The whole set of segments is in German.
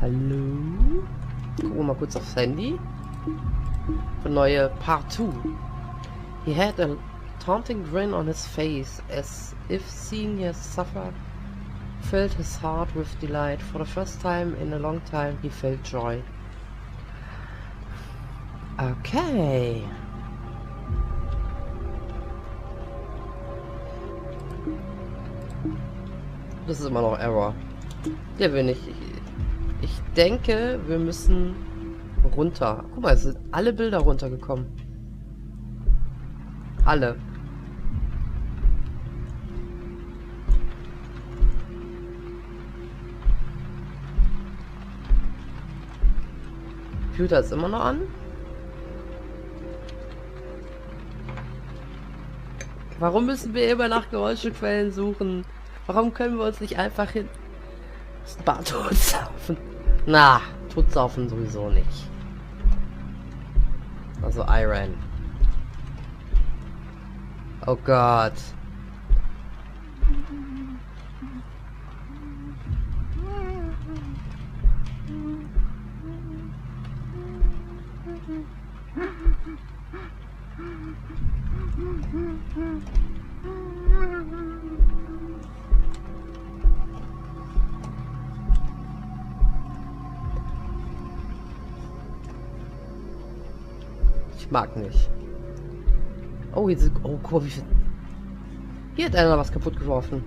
Hallo? Gucken wir mal kurz aufs Handy. Für neue Part 2. He had a taunting grin on his face, as if seeing his suffer filled his heart with delight. For the first time in a long time he felt joy. Okay. Das ist immer noch Error. Der will nicht. Ich denke, wir müssen runter. Guck mal, es sind alle Bilder runtergekommen. Alle. Computer ist immer noch an. Warum müssen wir immer nach Geräuschequellen suchen? Warum können wir uns nicht einfach hin... totsaufen? Na, totsaufen sowieso nicht. Also Iron. Oh Gott. Ich mag nicht. Oh, jetzt... Oh, guck mal, wie viel... Hier hat einer was kaputt geworfen.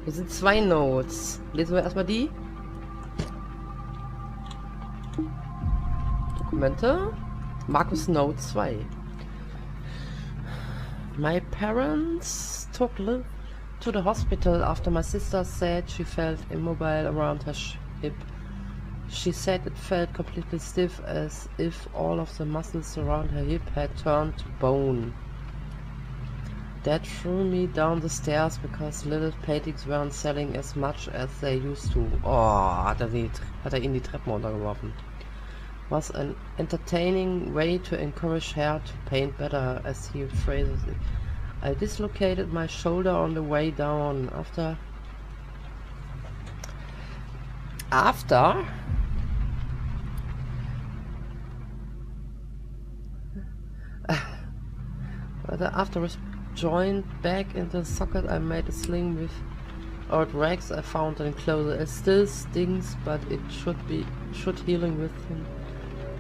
Hier sind 2 Notes. Lesen wir erstmal die. Dokumente. Markus Note 2. My parents took Liv to the hospital after my sister said she felt immobile around her hip. She said it felt completely stiff, as if all of the muscles around her hip had turned to bone. Dad threw me down the stairs because little paintings weren't selling as much as they used to. Oh, hat er ihn die Treppen runtergeworfen. Was an entertaining way to encourage her to paint better, as he phrases it. I dislocated my shoulder on the way down. After was joined back in the socket, I made a sling with old rags I found in closet. It still stings, but it should healing within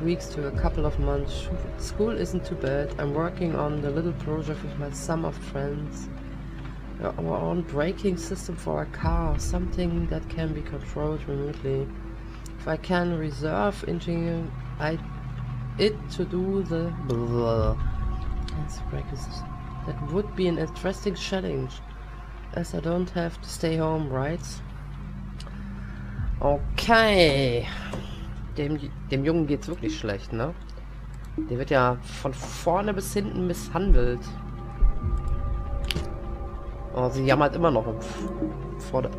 weeks to a couple of months. School isn't too bad. I'm working on the little project with my sum of friends. Our own braking system for a car, something that can be controlled remotely. If I can reserve engineering it to do the that would be an interesting challenge, as I don't have to stay home, right? Okay. Dem Jungen geht's wirklich schlecht, ne? Der wird ja von vorne bis hinten misshandelt. Oh, sie jammert immer noch im Vorder...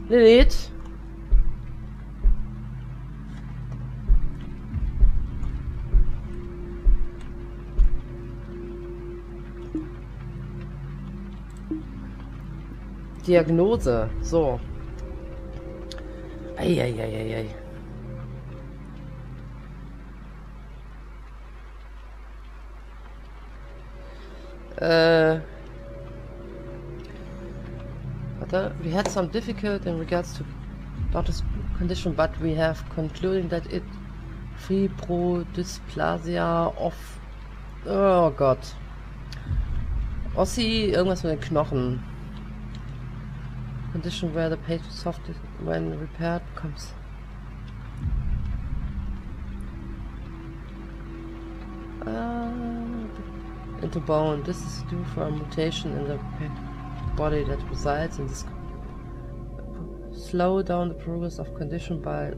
Lilith? Diagnose. So. Eieieiei. We had some difficulty in regards to daughter's condition, but we have concluded that it fibrodysplasia of... Oh Gott. Ossi, irgendwas mit den Knochen. Condition where the page soft when repaired becomes into bone. This is due for a mutation in the body that results in this slow down the progress of condition, but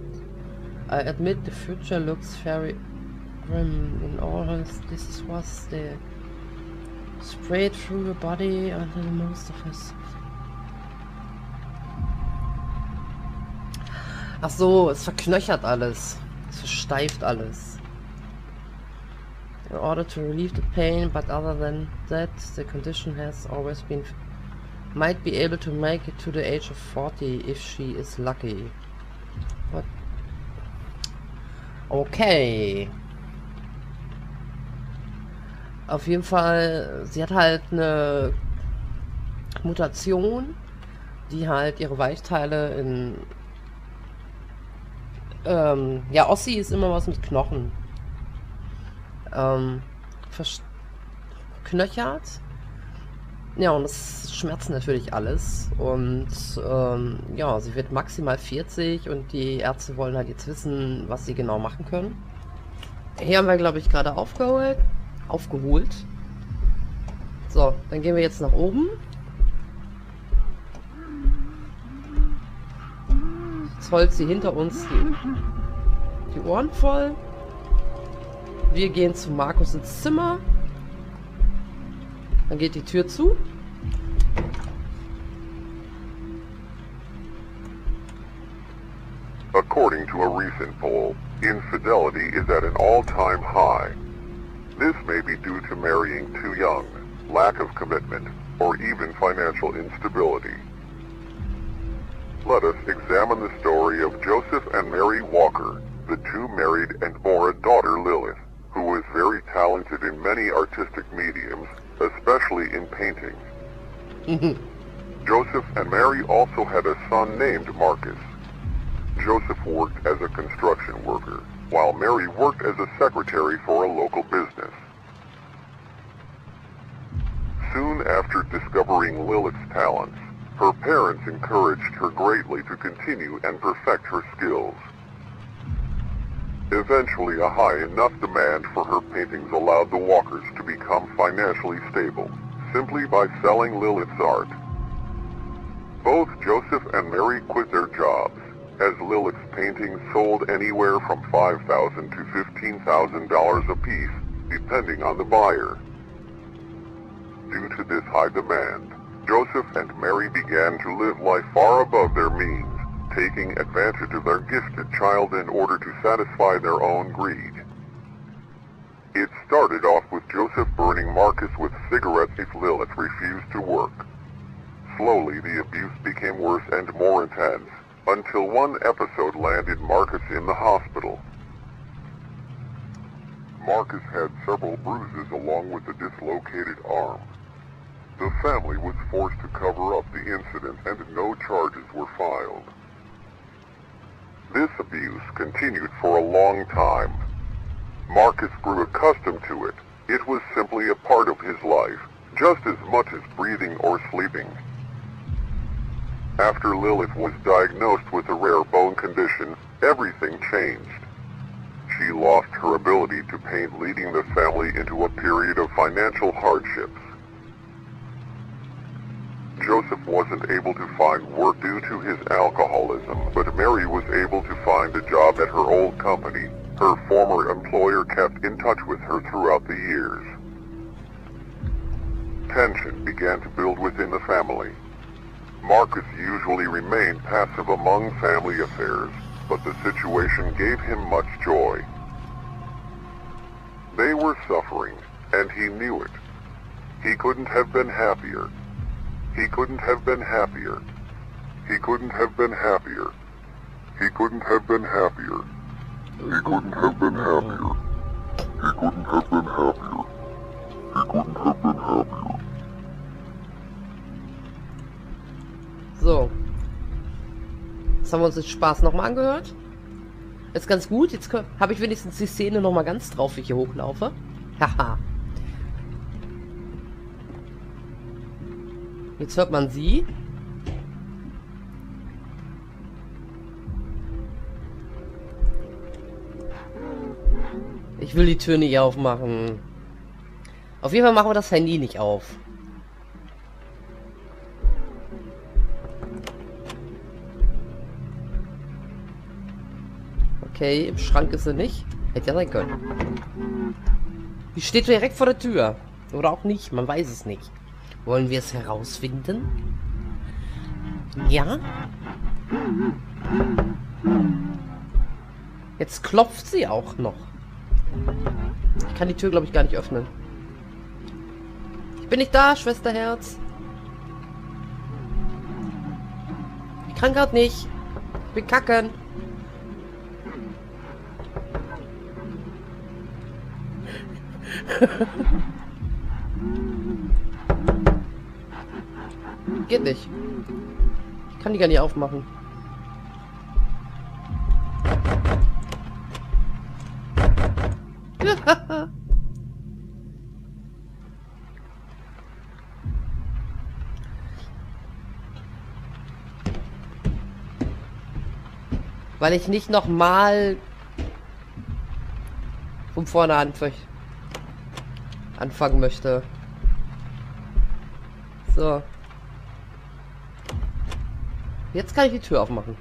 I admit the future looks very grim. In all this was the sprayed through the body until most of us. Ach so, es verknöchert alles. Es versteift alles. in order to relieve the pain, but other than that, the condition has always been might be able to make it to the age of 40 if she is lucky. What? Okay. Auf jeden Fall, sie hat halt eine Mutation, die halt ihre Weichteile in ja, Ossi ist immer was mit Knochen. Verknöchert. Ja, und das schmerzt natürlich alles. Und ja, sie wird maximal 40 und die Ärzte wollen halt jetzt wissen, was sie genau machen können. Hier haben wir, glaube ich, gerade aufgeholt. So, dann gehen wir jetzt nach oben. Jetzt heult sie hinter uns die Ohren voll. Wir gehen zu Markus ins Zimmer. Dann geht die Tür zu. According to a recent poll, infidelity is at an all-time high. This may be due to marrying too young, lack of commitment, or even financial instability. Let us examine the story of Joseph and Mary Walker, the two married and bore a daughter, Lilith, who was very talented in many artistic mediums, especially in painting. Joseph and Mary also had a son named Marcus. Joseph worked as a construction worker, while Mary worked as a secretary for a local business. Soon after discovering Lilith's talents, her parents encouraged her greatly to continue and perfect her skills. Eventually, a high enough demand for her paintings allowed the Walkers to become financially stable, simply by selling Lilith's art. Both Joseph and Mary quit their jobs, as Lilith's paintings sold anywhere from $5,000 to $15,000 apiece, depending on the buyer. Due to this high demand, Joseph and Mary began to live life far above their means, taking advantage of their gifted child in order to satisfy their own greed. It started off with Joseph burning Marcus with cigarettes if Lilith refused to work. Slowly, the abuse became worse and more intense, until one episode landed Marcus in the hospital. Marcus had several bruises along with a dislocated arm. The family was forced to cover up the incident and no charges were filed. This abuse continued for a long time. Marcus grew accustomed to it. It was simply a part of his life, just as much as breathing or sleeping. After Lilith was diagnosed with a rare bone condition, everything changed. She lost her ability to paint, leading the family into a period of financial hardships. Joseph wasn't able to find work due to his alcoholism, but Mary was able to find a job at her old company. Her former employer kept in touch with her throughout the years. Tension began to build within the family. Marcus usually remained passive among family affairs, but the situation gave him much joy. They were suffering, and he knew it. He couldn't have been happier. He couldn't have been happier. He couldn't have been happier. He couldn't have been happier. He couldn't have been happier. He couldn't have been happier. He couldn't have been happier. So. Jetzt haben wir uns den Spaß nochmal angehört. Ist ganz gut. Jetzt habe ich wenigstens die Szene nochmal ganz drauf, wie ich hier hochlaufe. Haha. Jetzt hört man sie. Ich will die Tür nicht aufmachen. Auf jeden Fall machen wir das Handy nicht auf. Okay, im Schrank ist sie nicht. Hätte ja sein können. Die steht direkt vor der Tür. Oder auch nicht, man weiß es nicht. Wollen wir es herausfinden? Ja? Jetzt klopft sie auch noch. Ich kann die Tür, glaube ich, gar nicht öffnen. Ich bin nicht da, Schwesterherz. Ich kann gerade nicht. Ich bin kacken. Geht nicht. Ich kann die gar nicht aufmachen. Weil ich nicht nochmal von vorne anfangen möchte. So. Jetzt kann ich die Tür aufmachen.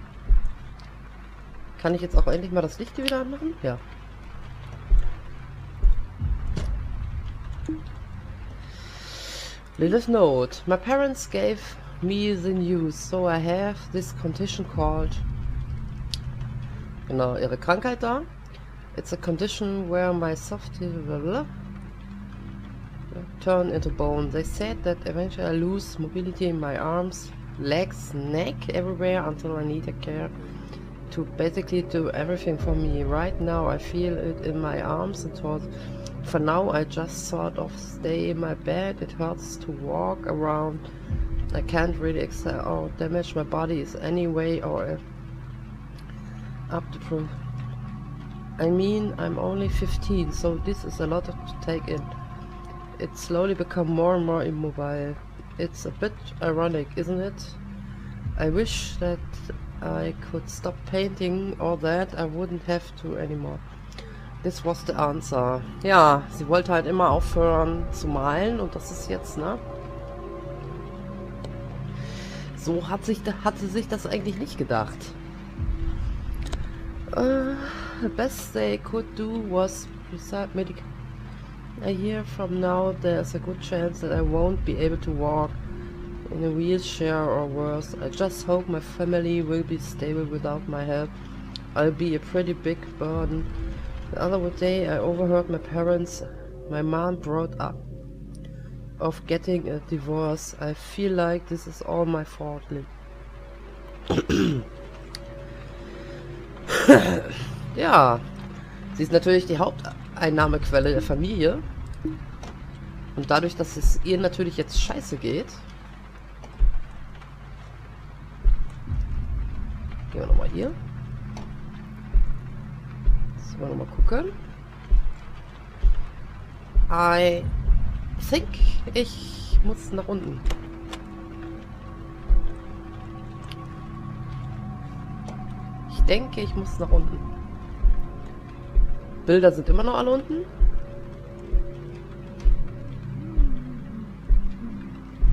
Kann ich jetzt auch endlich mal das Licht hier wieder anmachen? Ja. Little note. My parents gave me the news, so I have this condition called... Genau, ihre Krankheit da. It's a condition where my soft tissue turn into bone. They said that eventually I lose mobility in my arms, legs, neck, everywhere until I need a care to basically do everything for me. Right now I feel it in my arms and torso. For now I just sort of stay in my bed. It hurts to walk around. I can't really excel or damage my body is anyway or up to proof. I mean, I'm only 15, so this is a lot to take in. It slowly become more and more immobile. It's a bit ironic, isn't it? I wish that I could stop painting or that I wouldn't have to anymore. This was the answer. Ja, sie wollte halt immer aufhören zu malen und das ist jetzt, ne? So hat sie sich das eigentlich nicht gedacht. The best they could do was prescribe medication. A year from now, there's a good chance that I won't be able to walk in a wheelchair or worse. I just hope my family will be stable without my help. I'll be a pretty big burden. The other day, I overheard my mom brought up of getting a divorce. I feel like this is all my fault. Ja, sie ist natürlich die Haupteinnahmequelle der Familie. Und dadurch, dass es ihr natürlich jetzt scheiße geht, gehen wir nochmal hier. Sollen wir nochmal gucken. I think ich muss nach unten. Ich denke, ich muss nach unten. Bilder sind immer noch alle unten.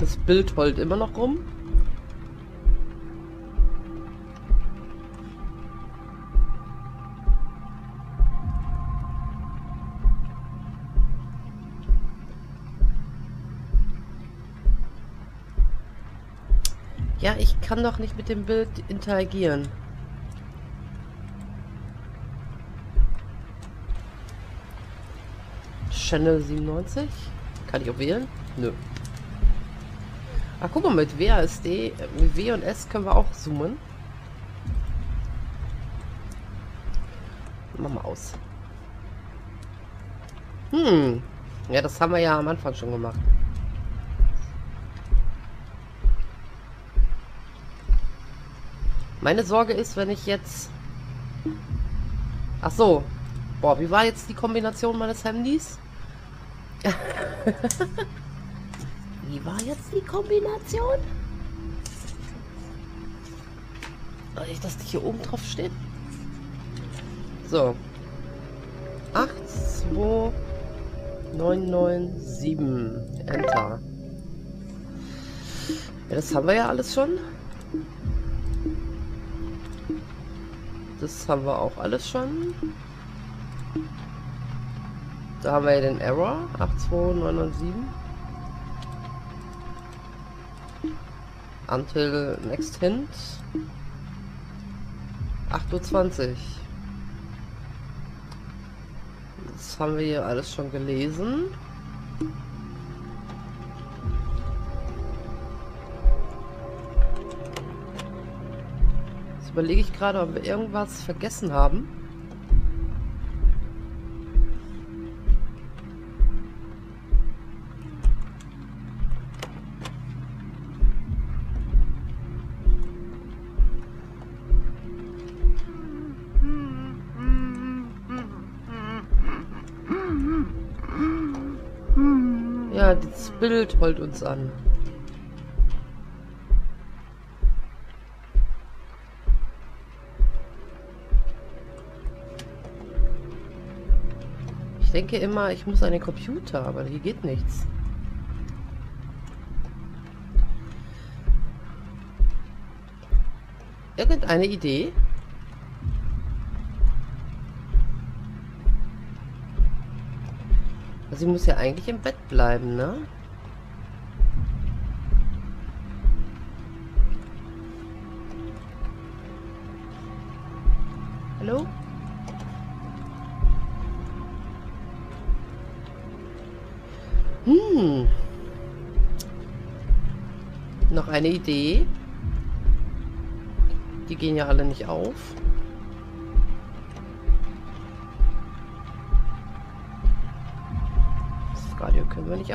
Das Bild heult immer noch rum. Ja, ich kann doch nicht mit dem Bild interagieren. Channel 97. Kann ich auch wählen? Nö. Ach, guck mal, mit WASD, mit W und S können wir auch zoomen. Mach mal aus. Ja, das haben wir ja am Anfang schon gemacht. Meine Sorge ist, wenn ich jetzt... Ach so. Boah, wie war jetzt die Kombination meines Handys? Wie war jetzt die Kombination? Soll ich das hier oben drauf steht? So. 82997. Enter. Ja, das haben wir ja alles schon. Das haben wir auch alles schon. Da haben wir ja den Error. 82997. Until next hint. 8:20 Uhr. Das haben wir hier alles schon gelesen. Jetzt überlege ich gerade, ob wir irgendwas vergessen haben. Ja, das Bild holt uns an. Ich denke immer, ich muss an den Computer, aber hier geht nichts. Irgendeine Idee? Sie muss ja eigentlich im Bett bleiben, ne? Hallo? Noch eine Idee? Die gehen ja alle nicht auf. Radio können wir nicht